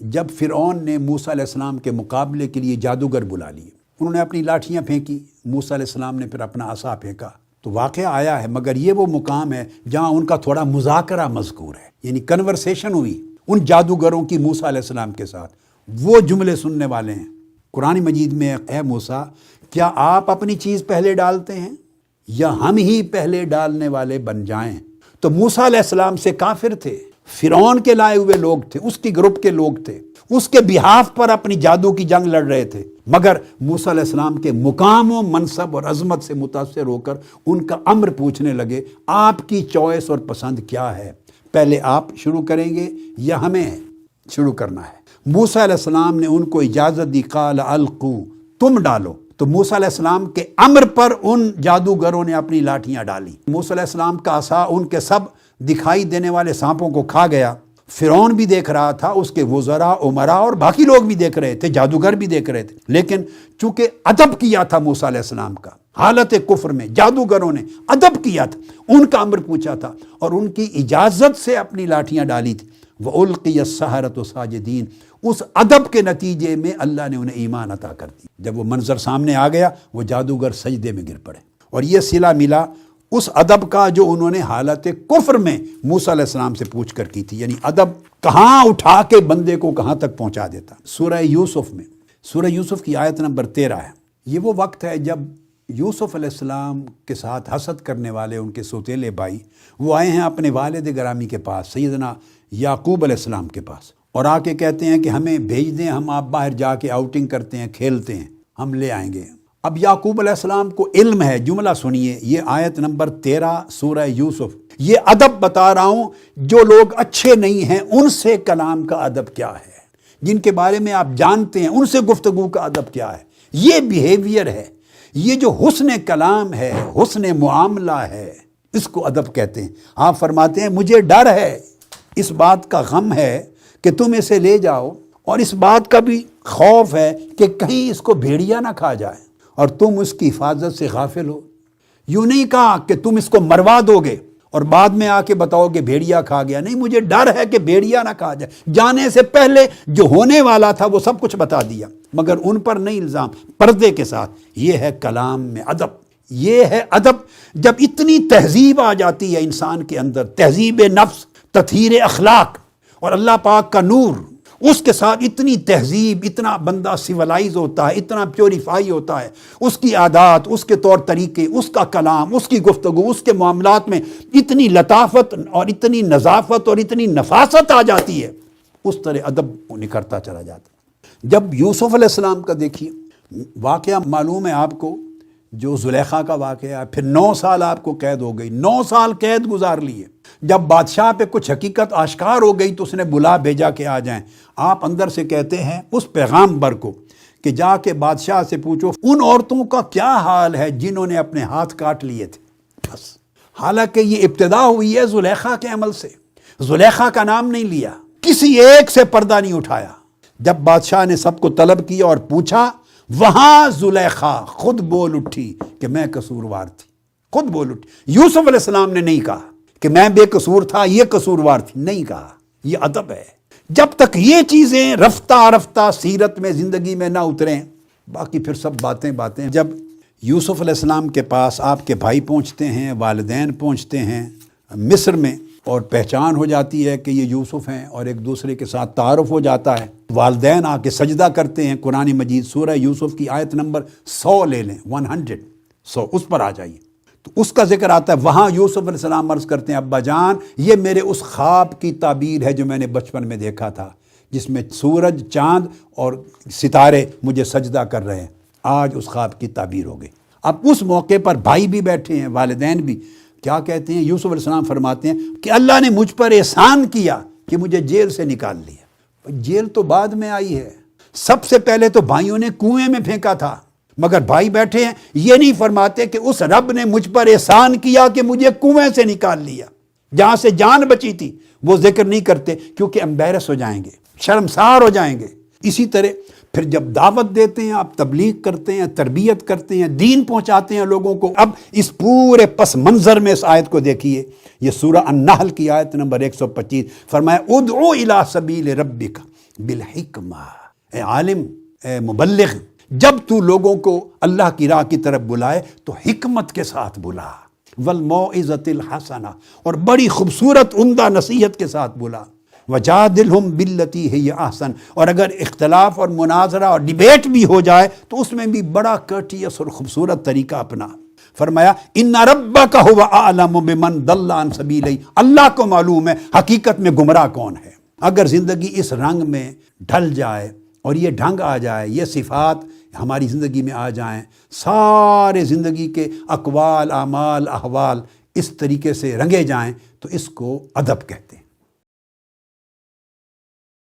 جب فرعون نے موسیٰ علیہ السلام کے مقابلے کے لیے جادوگر بلا لیے، انہوں نے اپنی لاٹھیاں پھینکی، موسیٰ علیہ السلام نے پھر اپنا عصا پھینکا، تو واقعہ آیا ہے، مگر یہ وہ مقام ہے جہاں ان کا تھوڑا مذاکرہ مذکور ہے، یعنی کنورسیشن ہوئی ان جادوگروں کی موسیٰ علیہ السلام کے ساتھ۔ وہ جملے سننے والے ہیں قرآن مجید میں، اے موسیٰ کیا آپ اپنی چیز پہلے ڈالتے ہیں یا ہم ہی پہلے ڈالنے والے بن جائیں؟ تو موسیٰ علیہ السلام سے کافر تھے، فرعون کے لائے ہوئے لوگ تھے، اس کی گروپ کے لوگ تھے، اس کے بہاف پر اپنی جادو کی جنگ لڑ رہے تھے، مگر موسیٰ علیہ السلام کے مقام و منصب اور عظمت سے متاثر ہو کر ان کا امر پوچھنے لگے، آپ کی چوائس اور پسند کیا ہے؟ پہلے آپ شروع کریں گے یا ہمیں شروع کرنا ہے؟ موسیٰ علیہ السلام نے ان کو اجازت دی، قال القوا، تم ڈالو۔ تو موسیٰ علیہ السلام کے امر پر ان جادوگروں نے اپنی لاٹھیاں ڈالی۔ موسیٰ علیہ السلام کا عصا ان کے سب دکھائی دینے والے سانپوں کو کھا گیا۔ فرعون بھی دیکھ رہا تھا، اس کے وزراء، امراء اور باقی لوگ بھی دیکھ رہے تھے، جادوگر بھی دیکھ رہے تھے، لیکن چونکہ ادب کیا تھا موسیٰ علیہ السلام کا، حالت کفر میں جادوگروں نے ادب کیا تھا، ان کا امر پوچھا تھا اور ان کی اجازت سے اپنی لاٹھیاں ڈالی تھی۔ وَأُلْقِيَ السَّحَرَةُ سَاجِدِينَ، اس ادب کے نتیجے میں اللہ نے انہیں ایمان عطا کر دی۔ جب وہ منظر سامنے آ گیا، وہ جادوگر سجدے میں گر پڑے، اور یہ صلہ ملا اس ادب کا جو انہوں نے حالت کفر میں موسیٰ علیہ السلام سے پوچھ کر کی تھی، یعنی ادب کہاں اٹھا کے بندے کو کہاں تک پہنچا دیتا۔ سورہ یوسف میں، سورہ یوسف کی آیت نمبر 13 ہے۔ یہ وہ وقت ہے جب یوسف علیہ السلام کے ساتھ حسد کرنے والے ان کے سوتیلے بھائی وہ آئے ہیں اپنے والد گرامی کے پاس، سیدنا یعقوب علیہ السلام کے پاس، اور آ کے کہتے ہیں کہ ہمیں بھیج دیں، ہم آپ باہر جا کے آؤٹنگ کرتے ہیں، کھیلتے ہیں، ہم لے آئیں گے۔ اب یعقوب علیہ السلام کو علم ہے، جملہ سنیے، یہ آیت نمبر 13 سورہ یوسف، یہ ادب بتا رہا ہوں، جو لوگ اچھے نہیں ہیں ان سے کلام کا ادب کیا ہے، جن کے بارے میں آپ جانتے ہیں ان سے گفتگو کا ادب کیا ہے، یہ بیہیویئر ہے، یہ جو حسن کلام ہے، حسن معاملہ ہے، اس کو ادب کہتے ہیں۔ آپ فرماتے ہیں مجھے ڈر ہے، اس بات کا غم ہے کہ تم اسے لے جاؤ، اور اس بات کا بھی خوف ہے کہ کہیں اس کو بھیڑیا نہ کھا جائے اور تم اس کی حفاظت سے غافل ہو۔ یوں نہیں کہا کہ تم اس کو مروا دو گے اور بعد میں آ کے بتاؤ کہ بھیڑیا کھا گیا، نہیں، مجھے ڈر ہے کہ بھیڑیا نہ کھا جائے۔ جانے سے پہلے جو ہونے والا تھا وہ سب کچھ بتا دیا، مگر ان پر نہیں الزام، پردے کے ساتھ۔ یہ ہے کلام میں ادب، یہ ہے ادب۔ جب اتنی تہذیب آ جاتی ہے انسان کے اندر، تہذیب نفس، تطہیر اخلاق، اور اللہ پاک کا نور، اس کے ساتھ اتنی تہذیب، اتنا بندہ سیولائز ہوتا ہے، اتنا پیوریفائی ہوتا ہے، اس کی عادات، اس کے طور طریقے، اس کا کلام، اس کی گفتگو، اس کے معاملات میں اتنی لطافت اور اتنی نظافت اور اتنی نفاست آ جاتی ہے، اس طرح ادب نکھرتا چلا جاتا ہے۔ جب یوسف علیہ السلام کا دیکھیے واقعہ معلوم ہے آپ کو، جو زلیخا کا واقعہ ہے، پھر 9 سال آپ کو قید ہو گئی، 9 سال قید گزار لیے۔ جب بادشاہ پہ کچھ حقیقت آشکار ہو گئی تو اس نے بلا بھیجا کہ آ جائیں۔ آپ اندر سے کہتے ہیں اس پیغامبر کو کہ جا کے بادشاہ سے پوچھو ان عورتوں کا کیا حال ہے جنہوں نے اپنے ہاتھ کاٹ لیے تھے۔ بس، حالانکہ یہ ابتدا ہوئی ہے زلیخا کے عمل سے، زلیخا کا نام نہیں لیا، کسی ایک سے پردہ نہیں اٹھایا۔ جب بادشاہ نے سب کو طلب کیا اور پوچھا، وہاں زلیخا خود بول اٹھی کہ میں قصوروار تھی، خود بول اٹھی۔ یوسف علیہ السلام نے نہیں کہا کہ میں بے قصور تھا، یہ قصوروار تھی، نہیں کہا۔ یہ ادب ہے۔ جب تک یہ چیزیں رفتہ رفتہ سیرت میں، زندگی میں نہ اتریں، باقی پھر سب باتیں۔ جب یوسف علیہ السلام کے پاس آپ کے بھائی پہنچتے ہیں، والدین پہنچتے ہیں مصر میں، اور پہچان ہو جاتی ہے کہ یہ یوسف ہیں اور ایک دوسرے کے ساتھ تعارف ہو جاتا ہے، والدین آ کے سجدہ کرتے ہیں۔ قرآن مجید سورہ یوسف کی آیت نمبر 100 لے لیں، 100 اس پر آ جائیے، تو اس کا ذکر آتا ہے۔ وہاں یوسف علیہ السلام عرض کرتے ہیں، ابا جان یہ میرے اس خواب کی تعبیر ہے جو میں نے بچپن میں دیکھا تھا، جس میں سورج، چاند اور ستارے مجھے سجدہ کر رہے ہیں، آج اس خواب کی تعبیر ہو گئی۔ اب اس موقع پر بھائی بھی بیٹھے ہیں، والدین بھی، کیا کہتے ہیں؟ یوسف علیہ السلام فرماتے ہیں کہ اللہ نے مجھ پر احسان کیا کہ مجھے جیل سے نکال لیا۔ جیل تو بعد میں آئی ہے، سب سے پہلے تو بھائیوں نے کنویں میں پھینکا تھا، مگر بھائی بیٹھے ہیں، یہ نہیں فرماتے کہ اس رب نے مجھ پر احسان کیا کہ مجھے کنویں سے نکال لیا، جہاں سے جان بچی تھی، وہ ذکر نہیں کرتے کیونکہ امبیرس ہو جائیں گے، شرمسار ہو جائیں گے۔ اسی طرح پھر جب دعوت دیتے ہیں، آپ تبلیغ کرتے ہیں، تربیت کرتے ہیں، دین پہنچاتے ہیں لوگوں کو۔ اب اس پورے پس منظر میں اس آیت کو دیکھیے، یہ سورہ النحل کی آیت نمبر 125، فرمایا ادعو الی سبیل ربک، بالحکمہ، اے عالم، اے مبلغ، جب تو لوگوں کو اللہ کی راہ کی طرف بلائے تو حکمت کے ساتھ بلا، والموعظۃ الحسنہ، اور بڑی خوبصورت عمدہ نصیحت کے ساتھ بلا، وجادلہم باللتی ہی احسن، اور اگر اختلاف اور مناظرہ اور ڈیبیٹ بھی ہو جائے تو اس میں بھی بڑا کرٹیس اور خوبصورت طریقہ اپنا۔ فرمایا ان ربک ھو اعلم بمن ضل عن سبیلہ، اللہ کو معلوم ہے حقیقت میں گمراہ کون ہے۔ اگر زندگی اس رنگ میں ڈھل جائے اور یہ ڈھنگ آ جائے، یہ صفات ہماری زندگی میں آ جائیں، سارے زندگی کے اقوال، اعمال، احوال اس طریقے سے رنگے جائیں، تو اس کو ادب کہتے ہیں۔